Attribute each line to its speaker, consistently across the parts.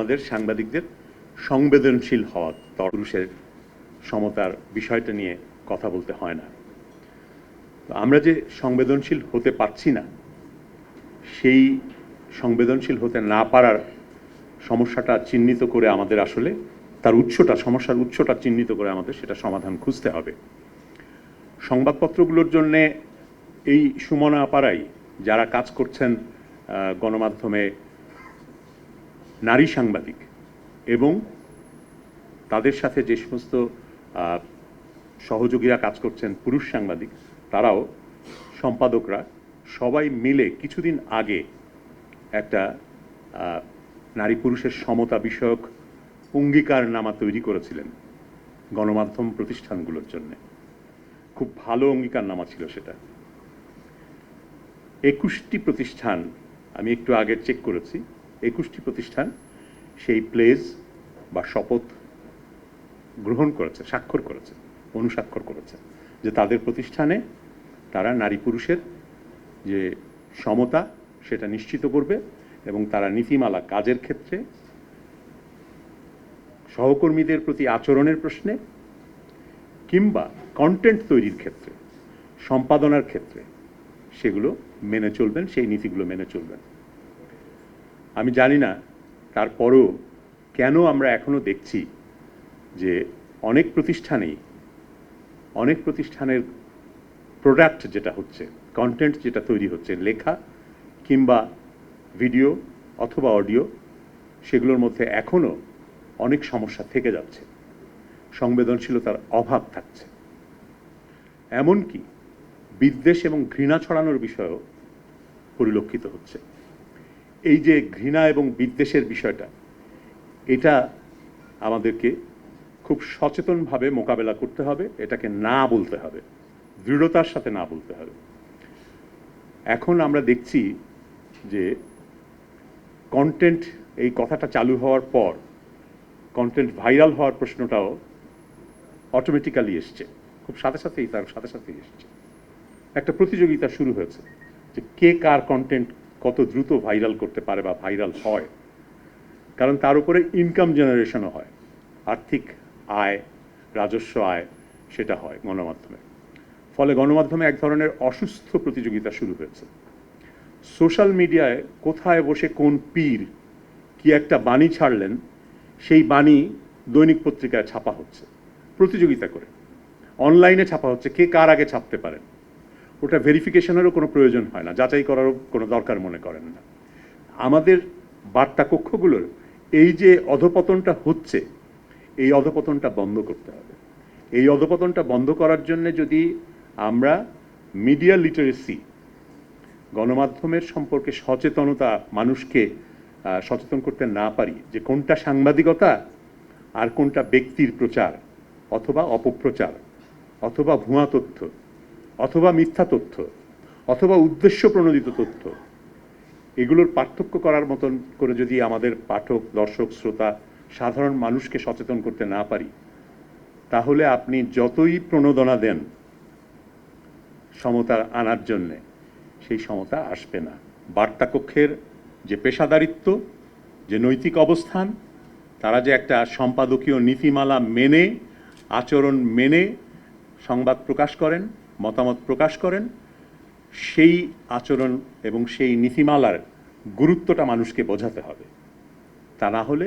Speaker 1: আমাদের সাংবাদিকদের সংবেদনশীল হওয়া, পুরুষের সমতার বিষয়টা নিয়ে কথা বলতে হয় না। আমরা যে সংবেদনশীল হতে পারছি না, সেই সংবেদনশীল হতে না পারার সমস্যাটা চিহ্নিত করে আমাদের আসলে তার উৎসটা, সমস্যার উৎসটা চিহ্নিত করে আমাদের সেটা সমাধান খুঁজতে হবে। সংবাদপত্রগুলোর জন্যে এই সুমনা আপারাই যারা কাজ করছেন গণমাধ্যমে, নারী সাংবাদিক এবং তাদের সাথে যে সমস্ত সহযোগীরা কাজ করছেন পুরুষ সাংবাদিক, তারাও, সম্পাদকরা সবাই মিলে কিছুদিন আগে একটা নারী পুরুষের সমতা বিষয়ক অঙ্গীকারনামা তৈরি করেছিলেন গণমাধ্যম প্রতিষ্ঠানগুলোর জন্য। খুব ভালো অঙ্গীকারনামা ছিল সেটা। 21টি প্রতিষ্ঠান, আমি একটু আগে চেক করেছি, 21টি প্রতিষ্ঠান সেই প্লেজ বা শপথ গ্রহণ করেছে, স্বাক্ষর করেছে, অনুস্বাক্ষর করেছে যে তাদের প্রতিষ্ঠানে তারা নারী পুরুষের যে সমতা সেটা নিশ্চিত করবে এবং তারা নীতিমালা কাজের ক্ষেত্রে, সহকর্মীদের প্রতি আচরণের প্রশ্নে কিংবা কন্টেন্ট তৈরির ক্ষেত্রে, সম্পাদনার ক্ষেত্রে সেগুলো মেনে চলবেন, সেই নীতিগুলো মেনে চলবেন। আমি জানি না তারপরও কেন আমরা এখনো দেখছি যে অনেক প্রতিষ্ঠানের প্রোডাক্ট যেটা হচ্ছে, কন্টেন্ট যেটা তৈরি হচ্ছে, লেখা কিংবা ভিডিও অথবা অডিও, সেগুলোর মধ্যে এখনো অনেক সমস্যা থেকে যাচ্ছে, সংবেদনশীলতার অভাব থাকছে। এমনকি বিদ্বেষ এবং ঘৃণা ছড়ানোর বিষয়ও পরিলক্ষিত হচ্ছে। এই যে ঘৃণা এবং বিদ্বেষের বিষয়টা, এটা আমাদেরকে খুব সচেতনভাবে মোকাবেলা করতে হবে, এটাকে না বলতে হবে, দৃঢ়তার সাথে না বলতে হবে। এখন আমরা দেখছি যে কন্টেন্ট, এই কথাটা চালু হওয়ার পর কন্টেন্ট ভাইরাল হওয়ার প্রশ্নটাও অটোমেটিক্যালি এসছে, খুব সাথে সাথেই এসছে। একটা প্রতিযোগিতা শুরু হয়েছে যে কে কার কন্টেন্ট কত দ্রুত ভাইরাল করতে পারে বা ভাইরাল হয়, কারণ তার উপরে ইনকাম জেনারেশনও হয়, আর্থিক আয়, রাজস্ব আয় সেটা হয় গণমাধ্যমে। ফলে গণমাধ্যমে এক ধরনের অসুস্থ প্রতিযোগিতা শুরু হয়েছে। সোশ্যাল মিডিয়ায় কোথায় বসে কোন পীর কি একটা বাণী ছাড়লেন, সেই বাণী দৈনিক পত্রিকায় ছাপা হচ্ছে প্রতিযোগিতা করে, অনলাইনে ছাপা হচ্ছে, কে কার আগে ছাপতে পারেন। ওটা ভেরিফিকেশনেরও কোনো প্রয়োজন হয় না, যাচাই করারও কোনো দরকার মনে করেন না। আমাদের বার্তা কক্ষগুলোর এই যে অধপতনটা হচ্ছে, এই অধপতনটা বন্ধ করতে হবে। এই অধপতনটা বন্ধ করার জন্য যদি আমরা মিডিয়া লিটারেসি, গণমাধ্যমের সম্পর্কে সচেতনতা মানুষকে সচেতন করতে না পারি, যে কোনটা সাংবাদিকতা আর কোনটা ব্যক্তির প্রচার অথবা অপপ্রচার অথবা ভুয়া তথ্য অথবা মিথ্যা তথ্য অথবা উদ্দেশ্য প্রণোদিত তথ্য, এগুলোর পার্থক্য করার মতন করে যদি আমাদের পাঠক, দর্শক, শ্রোতা, সাধারণ মানুষকে সচেতন করতে না পারি, তাহলে আপনি যতই প্রণোদনা দেন সমতা আনার জন্যে, সেই সমতা আসবে না। বার্তা কক্ষের যে পেশাদারিত্ব, যে নৈতিক অবস্থান, তারা যে একটা সম্পাদকীয় নীতিমালা মেনে, আচরণ মেনে সংবাদ প্রকাশ করেন, মতামত প্রকাশ করেন, সেই আচরণ এবং সেই নীতিমালার গুরুত্বটা মানুষকে বোঝাতে হবে। তা না হলে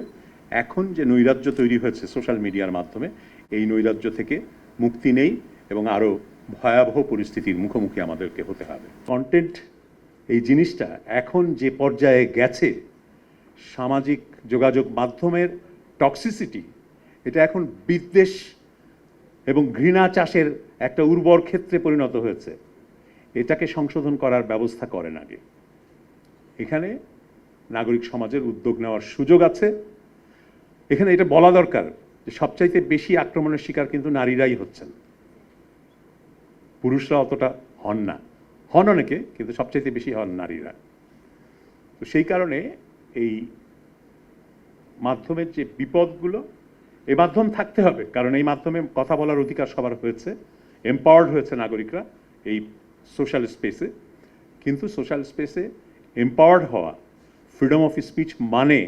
Speaker 1: এখন যে নৈরাজ্য তৈরি হয়েছে সোশ্যাল মিডিয়ার মাধ্যমে, এই নৈরাজ্য থেকে মুক্তি নেই এবং আরও ভয়াবহ পরিস্থিতির মুখোমুখি আমাদেরকে হতে হবে। কন্টেন্ট এই জিনিসটা এখন যে পর্যায়ে গেছে, সামাজিক যোগাযোগ মাধ্যমের টক্সিসিটি, এটা এখন বিদ্বেষ এবং ঘৃণা চাষের একটা উর্বর ক্ষেত্রে পরিণত হয়েছে। এটাকে সংশোধন করার ব্যবস্থা করেন আগে। এখানে নাগরিক সমাজের উদ্যোগ নেওয়ার সুযোগ আছে। এখানে এটা বলা দরকার যে সবচাইতে বেশি আক্রমণের শিকার কিন্তু নারীরাই হচ্ছেন, পুরুষরা অতটা হন না, হন অনেকে, কিন্তু সবচাইতে বেশি হন নারীরা। তো সেই কারণে এই মাধ্যমের যে বিপদগুলো, এই মাধ্যম থাকতে হবে, কারণ এই মাধ্যমে কথা বলার অধিকার সবার হয়েছে, এম্পাওয়ার্ড হয়েছে নাগরিকরা এই সোশ্যাল স্পেসে। কিন্তু সোশ্যাল স্পেসে এম্পাওয়ার্ড হওয়া, ফ্রিডম অফ স্পিচ মানে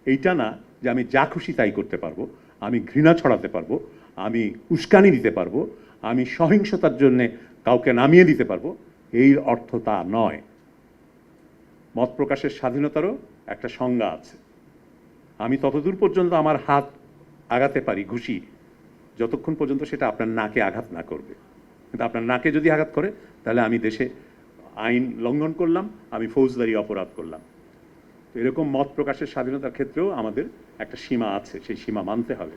Speaker 1: এইটা না যে আমি যা খুশি তাই করতে পারবো, আমি ঘৃণা ছড়াতে পারবো, আমি উস্কানি দিতে পারবো, আমি সহিংসতার জন্যে কাউকে নামিয়ে দিতে পারবো, এই অর্থ তা নয়। মত প্রকাশের স্বাধীনতারও একটা সংজ্ঞা আছে। আমি ততদূর পর্যন্ত আমার হাত আগাতে পারি ঘুষি, যতক্ষণ পর্যন্ত সেটা আপনার নাকে আঘাত না করবে। কিন্তু আপনার নাকে যদি আঘাত করে, তাহলে আমি দেশে আইন লঙ্ঘন করলাম, আমি ফৌজদারি অপরাধ করলাম। তো এরকম মত প্রকাশের স্বাধীনতার ক্ষেত্রেও আমাদের একটা সীমা আছে, সেই সীমা মানতে হবে।